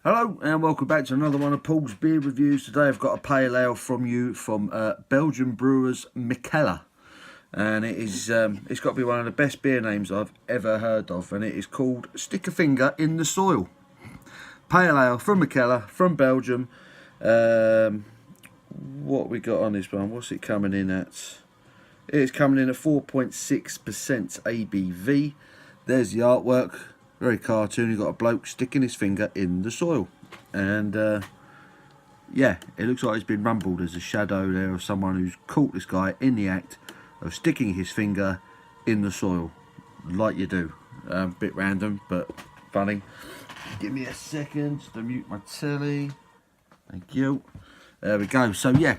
Hello and welcome back to another one of Paul's beer reviews. Today I've got a pale ale from you from Belgian brewers Mikkeller, and it's got to be one of the best beer names I've ever heard of, and it is called Stick a Finger in the Soil. Pale ale from Mikkeller, from Belgium. What we got on this one? What's it coming in at? It's coming in at 4.6% ABV. There's the artwork. Very cartoony, got a bloke sticking his finger in the soil. And yeah, it looks like it's been rumbled. There's a shadow there of someone who's caught this guy in the act of sticking his finger in the soil, like you do. Bit random, but funny. Give me a second to mute my telly. Thank you. There we go. So yeah,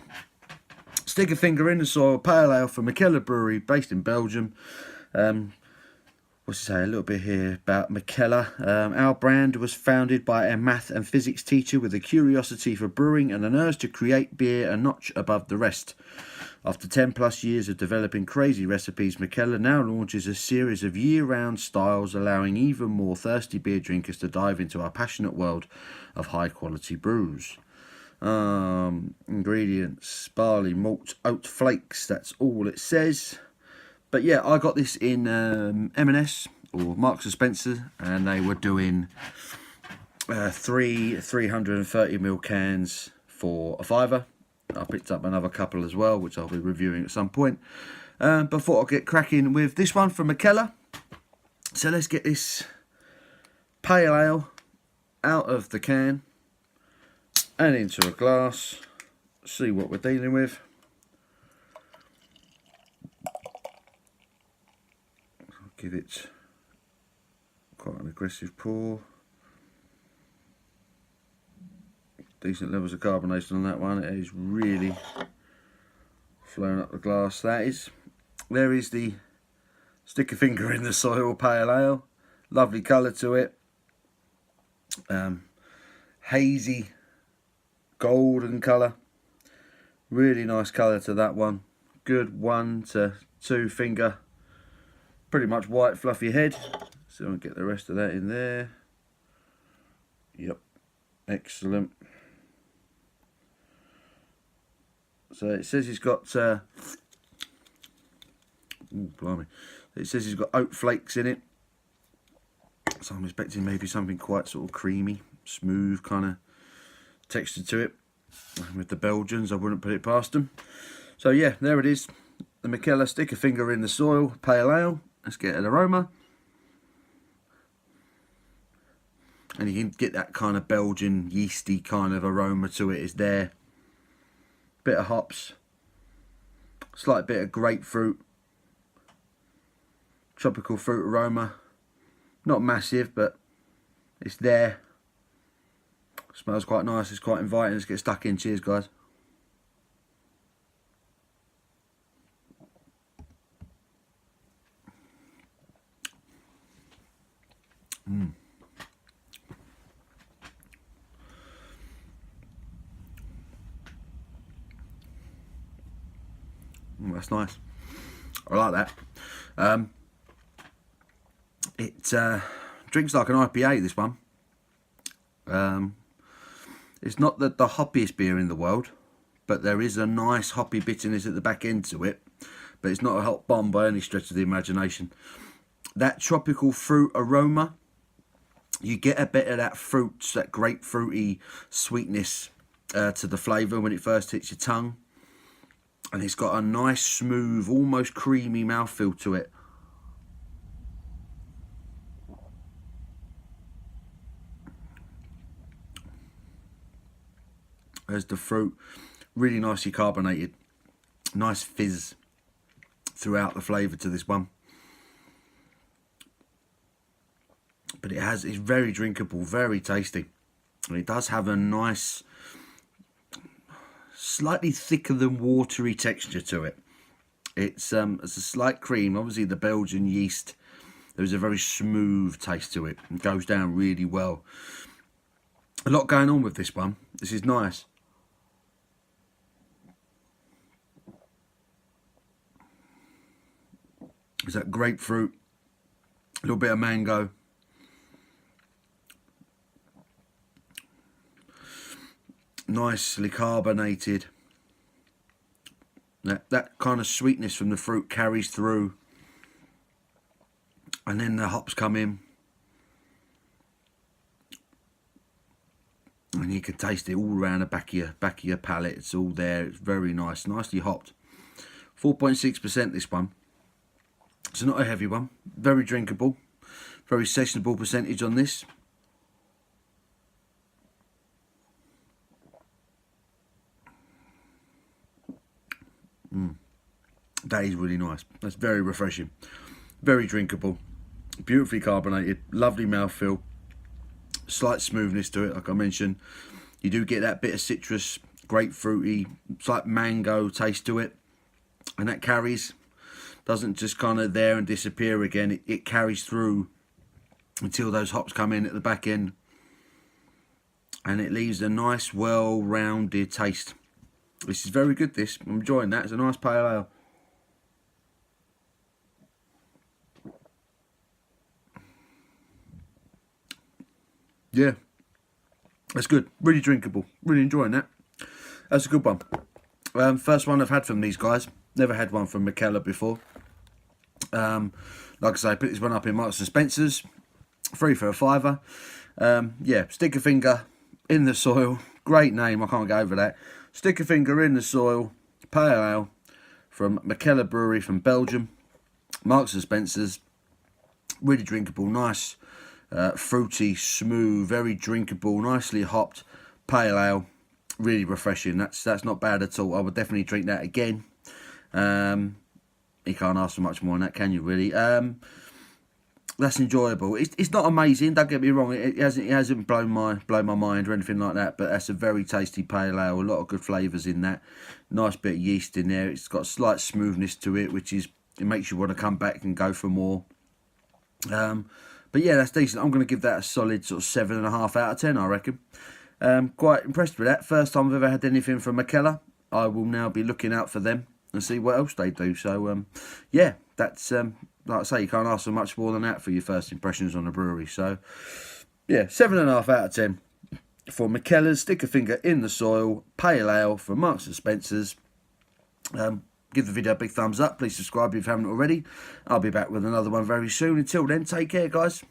Stick a Finger in the Soil, pale ale from Mikkeller Brewery, based in Belgium. What's to say, a little bit here about Mikkeller. Our brand was founded by a math and physics teacher with a curiosity for brewing and an urge to create beer a notch above the rest. After 10 plus years of developing crazy recipes, Mikkeller now launches a series of year-round styles, allowing even more thirsty beer drinkers to dive into our passionate world of high-quality brews. Ingredients: barley, malt, oat flakes, that's all it says. But yeah, I got this in M&S or Marks and Spencer, and they were doing three 330ml cans for a £5. I picked up another couple as well, which I'll be reviewing at some point. Before I'll get cracking with this one from Mikkeller. So let's get this pale ale out of the can and into a glass. See what we're dealing with. Give it quite an aggressive pour. Decent levels of carbonation on that one. It is really flowing up the glass. There is the Stick a Finger in the Soil pale ale. Lovely colour to it. Hazy golden colour. Really nice colour to that one. Good 1 to 2 finger. Pretty much white fluffy head, so I'll get the rest of that in there. Yep, excellent. So it says he's got blimey. It says he's got oat flakes in it, so I'm expecting maybe something quite sort of creamy, smooth kind of texture to it. With the Belgians, I wouldn't put it past them. So yeah, there it is, the Mikkeller Stick a Finger in the Soil pale ale. Let's get an aroma. And you can get that kind of Belgian yeasty kind of aroma to it is there. Bit of hops. Slight bit of grapefruit. Tropical fruit aroma. Not massive, but it's there. Smells quite nice. It's quite inviting. Let's get stuck in. Cheers, guys. That's nice. I like that. It drinks like an IPA, this one. It's not the hoppiest beer in the world, but there is a nice hoppy bitterness at the back end to it. But it's not a hot bomb by any stretch of the imagination. That tropical fruit aroma, you get a bit of that fruit, that grapefruity sweetness to the flavour when it first hits your tongue. And it's got a nice, smooth, almost creamy mouthfeel to it. There's the fruit, really nicely carbonated. Nice fizz throughout the flavour to this one. But it's very drinkable, very tasty. And it does have a nice, slightly thicker than watery texture to it. It's a slight cream. Obviously the Belgian yeast, there's a very smooth taste to it. It goes down really well. A lot going on with this one. This is nice. There's that grapefruit, a little bit of mango. nicely carbonated. That kind of sweetness from the fruit carries through, and then the hops come in, and you can taste it all around the back of your palate. It's all there. It's very nice, nicely hopped. 4.6% this one. It's not a heavy one. Very drinkable. Very sessionable percentage on this. That is really nice. That's very refreshing. Very drinkable. Beautifully carbonated. Lovely mouthfeel. Slight smoothness to it, like I mentioned. You do get that bit of citrus, grapefruity, slight mango taste to it. And that carries. Doesn't just kind of there and disappear again. It carries through until those hops come in at the back end. And it leaves a nice, well-rounded taste. This is very good, this. I'm enjoying that. It's a nice pale ale. Yeah, that's good. Really drinkable. Really enjoying that. That's a good one. First one I've had from these guys. Never had one from Mikkeller before. Like I say, I picked this one up in Marks and Spencer's. 3 for a £5. Yeah, stick a finger in the soil. Great name, I can't go over that. Stick a finger in the soil. Pale ale from Mikkeller Brewery from Belgium. Marks and Spencer's. Really drinkable, nice. Fruity, smooth, very drinkable, nicely hopped pale ale, really refreshing. That's not bad at all. I would definitely drink that again. You can't ask for much more than that, can you? Really? That's enjoyable. It's not amazing. Don't get me wrong. It hasn't blown my mind or anything like that. But that's a very tasty pale ale. A lot of good flavours in that. Nice bit of yeast in there. It's got a slight smoothness to it, which it makes you want to come back and go for more. But yeah, that's decent. I'm going to give that a solid sort of 7.5 out of 10, I reckon. Quite impressed with that. First time I've ever had anything from Mikkeller. I will now be looking out for them and see what else they do. So, yeah, that's, like I say, you can't ask for much more than that for your first impressions on a brewery. So, yeah, 7.5 out of 10 for Mikkeller's Stick a Finger in the Soil Pale Ale from Marks and Spencer's. Give the video a big thumbs up. Please subscribe if you haven't already. I'll be back with another one very soon. Until then, take care, guys.